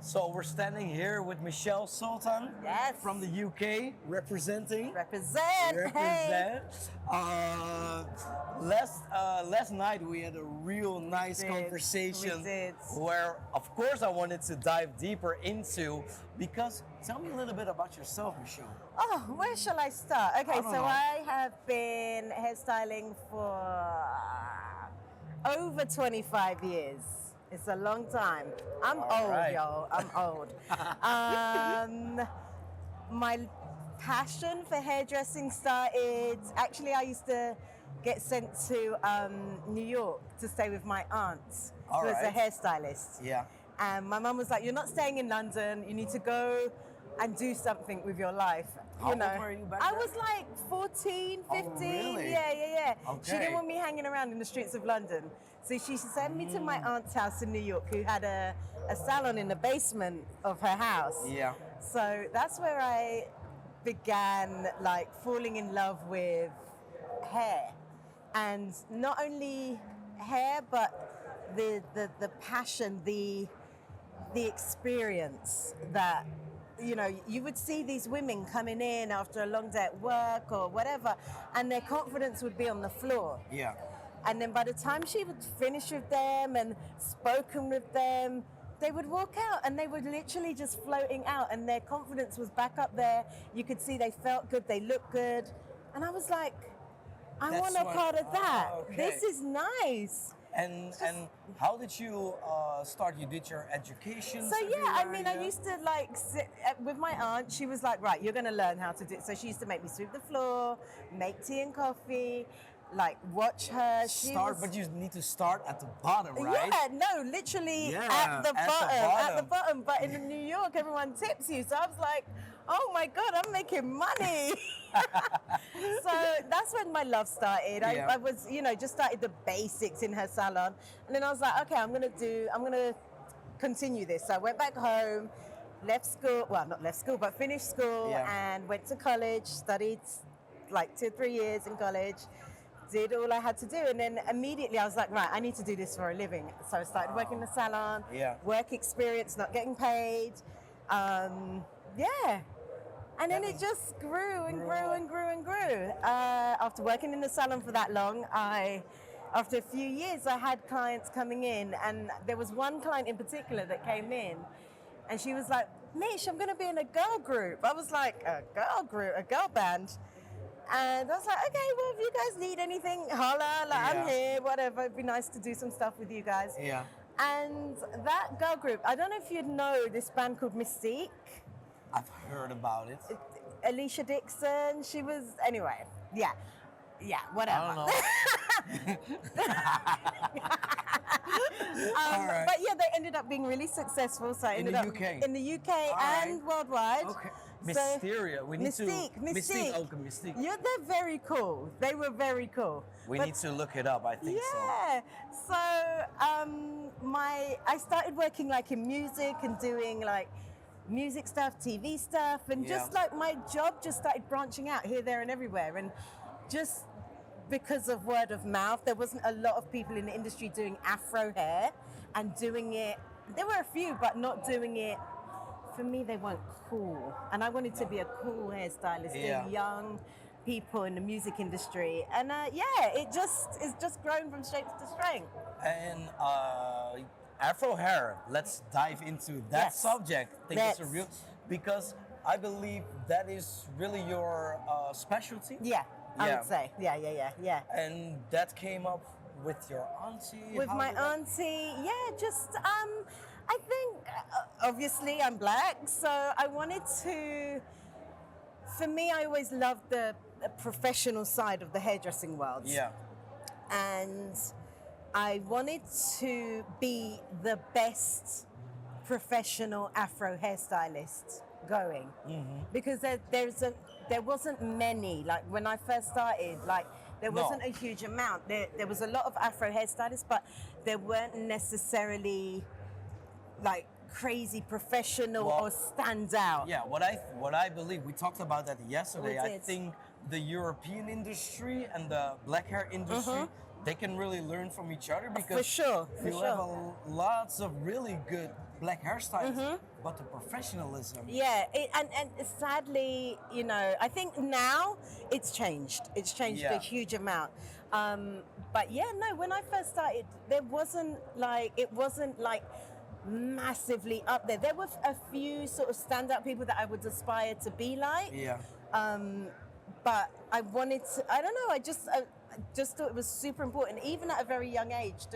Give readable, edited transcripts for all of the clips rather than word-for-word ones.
So we're standing here with Michelle Sultan Yes. from the UK, representing. Represent. Hey. Last night we had a real nice conversation We did. where, of course, I wanted to dive deeper into, because tell me a little bit about yourself, Michelle. Oh, where shall I start? Okay, I don't so know. I have been hairstyling for over 25 years. It's a long time. I'm All old, right. y'all. I'm old. My passion for hairdressing started, actually I used to get sent to New York to stay with my aunt, All who was a right. hairstylist. Yeah. And my mum was like, you're not staying in London, you need to go and do something with your life. How old were you back I then? was like 14, 15. really? Yeah. She Okay. didn't want me hanging around in the streets of London. So she sent me to my aunt's house in New York, who had a salon in the basement of her house. Yeah. So that's where I began like falling in love with hair. And not only hair, but the passion, the experience that, you know, you would see these women coming in after a long day at work or whatever, and their confidence would be on the floor. Yeah. And then by the time she would finish with them and spoken with them, they would walk out and they were literally just floating out, and their confidence was back up there. You could see they felt good, they looked good. And I was like, I That's want a what- part of that. okay. This is nice. And how did you start? You did your education. So yeah, I mean, I used to like sit with my aunt. She was like, right, you're going to learn how to do it. So she used to make me sweep the floor, make tea and coffee, like watch her. But you need to start at the bottom, right? Yeah, no, literally Yeah, at the at the bottom. But in New York, everyone tips you. So I was like, oh my God, I'm making money. So that's when my love started. Yeah. I was, you know, just started the basics in her salon. And then I was like, okay, I'm going to continue this. So I went back home, left school, well, not left school, but finished school, Yeah. and went to college, studied like 2 or 3 years in college. Did all I had to do, and then immediately I was like, right, I need to do this for a living. So I started working in the salon, Yeah. work experience, not getting paid. Yeah. And then it just grew and grew and grew and grew. After working in the salon for that long, after a few years, I had clients coming in, and there was one client in particular that came in, and she was like, Mish, I'm going to be in a girl group. I was like, a girl group, a girl band? And I was like, okay, well, if you guys need anything, holla, like, Yeah. I'm here, whatever. It'd be nice to do some stuff with you guys. Yeah. And that girl group, I don't know if you'd know this band called Mystique. I've heard about it. Alicia Dixon, she was, anyway, yeah, whatever. I don't know. All right. But yeah, they ended up being really successful. So I In ended the up UK? in the UK All and right. worldwide. Okay. So- Mysteria. We need Mystique, to. Mystique. Okay, Mystique. Yeah, they're very cool. They were very cool. We But- need to look it up. I think so. Yeah. So I started working like in music and doing like music stuff, TV stuff, and just Yeah. like my job just started branching out here, there, and everywhere. And just because of word of mouth, there wasn't a lot of people in the industry doing Afro hair and doing it. There were a few, but not doing it. For me, they weren't cool, and I wanted to be a cool hairstylist. Yeah. They're young people in the music industry, and it's just grown from strength to strength. And Afro hair. Let's dive into that Yes. subject. I think it's a Let's. real, because I believe that is really your specialty. Yeah, I Yeah. would say. Yeah. And that came up with your auntie. With How my did that- auntie, yeah, just I think obviously I'm black, so I wanted to. For me, I always loved the professional side of the hairdressing world. Yeah. And I wanted to be the best professional Afro hairstylist going, because there wasn't many. Like when I first started, like there No. wasn't a huge amount. There was a lot of Afro hairstylists, but there weren't necessarily like crazy professional Well, or stand out. Yeah, what I believe, we talked about that yesterday. We I did. think the European industry and the black hair industry, they can really learn from each other, because For sure, you have lots of really good black hairstylists, but the professionalism. Yeah, and sadly, you know, I think now it's changed. It's changed a Yeah. huge amount. But yeah, no, when I first started, it wasn't like massively up there. There were a few sort of standout people that I would aspire to be like. Yeah. But I wanted to, I don't know, I just thought it was super important, even at a very young age,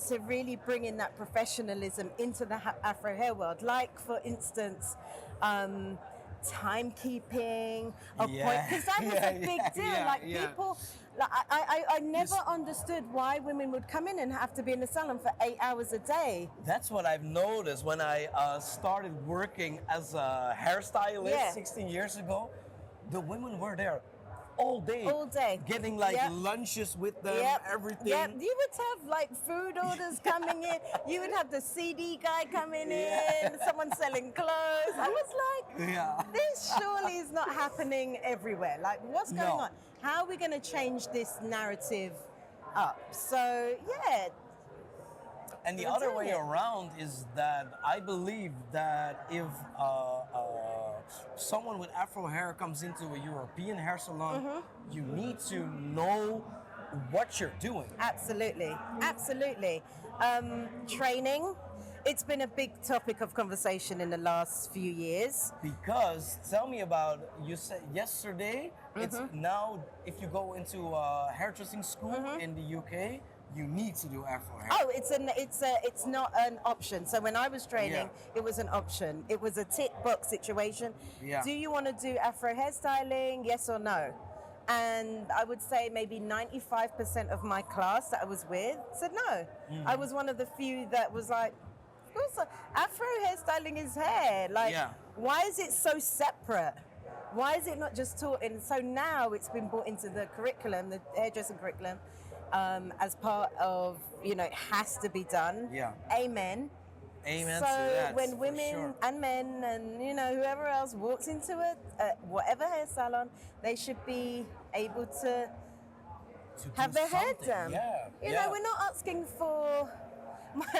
to really bring in that professionalism into the Afro hair world. Like, for instance, timekeeping, because that was a big deal. People, like, I never understood why women would come in and have to be in the salon for 8 hours a day. That's what I've noticed when I started working as a hairstylist 16 years ago. The women were there all day, getting like lunches with them, everything. Yeah, you would have like food orders coming in. You would have the CD guy coming in, someone selling clothes. I was like, this surely is not happening everywhere. Like, what's going on? How are we going to change this narrative up? So yeah. And the other way around is that I believe that if someone with Afro hair comes into a European hair salon, you need to know what you're doing. Absolutely, absolutely. Training, it's been a big topic of conversation in the last few years. Because, tell me about, you said yesterday, it's now, if you go into a hairdressing school in the UK, you need to do Afro hair. Oh, it's not an option. So when I was training, it was an option. It was a tick box situation. Yeah. Do you want to do Afro hairstyling? Yes or no? And I would say maybe 95% of my class that I was with said no. I was one of the few that was like, of course, Afro hairstyling is hair. Like, why is it so separate? Why is it not just taught in? So now it's been brought into the curriculum, the hairdressing curriculum. As part of, you know, it has to be done. Yeah. Amen. Amen so to that. when women and men and, you know, whoever else walks into whatever hair salon, they should be able to have their hair done. Yeah. You know, we're not asking for.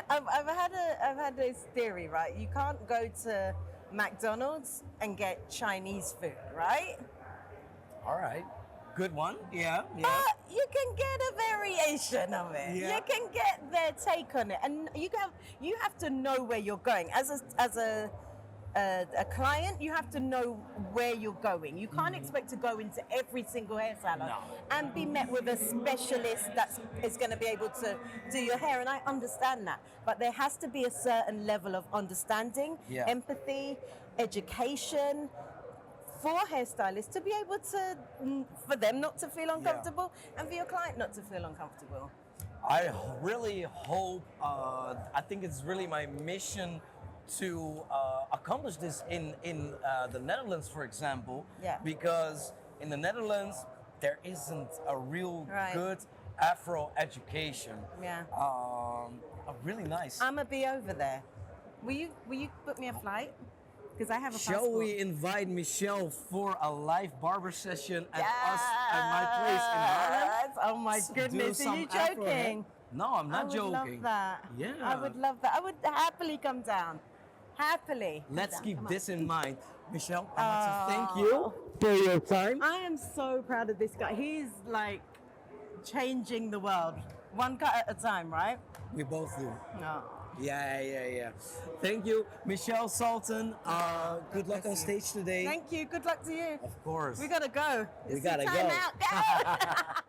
I've had this theory, right? You can't go to McDonald's and get Chinese food, right? All right. Good one. Yeah. But you can get a variation of it. Yeah. You can get their take on it, and you have to know where you're going. As a client, you have to know where you're going. You can't expect to go into every single hair salon and be met with a specialist that is going to be able to do your hair. And I understand that, but there has to be a certain level of understanding, empathy, education, for hairstylists to be able to, for them not to feel uncomfortable and for your client not to feel uncomfortable. I really hope, I think it's really my mission to accomplish this in the Netherlands, for example, because in the Netherlands, there isn't a real good Afro education. Yeah. Really nice. I'm gonna be over there. Will you book me a flight? Because I have a Shall passport. we invite Michelle for a live barber session at us at my place in Harlem? Oh my goodness, are you joking? No, I'm not joking. I would love that. Yeah. I would love that. I would happily come down. Happily. Let's keep this in mind. Michelle, I want to thank you for your time. I am so proud of this guy. He's like changing the world. One cut at a time, right? We both do. No. Yeah. Thank you, Michelle Sultan. Good luck on stage today. Thank you. Good luck to you. Of course. We gotta go. We It's gotta time go. out. Go.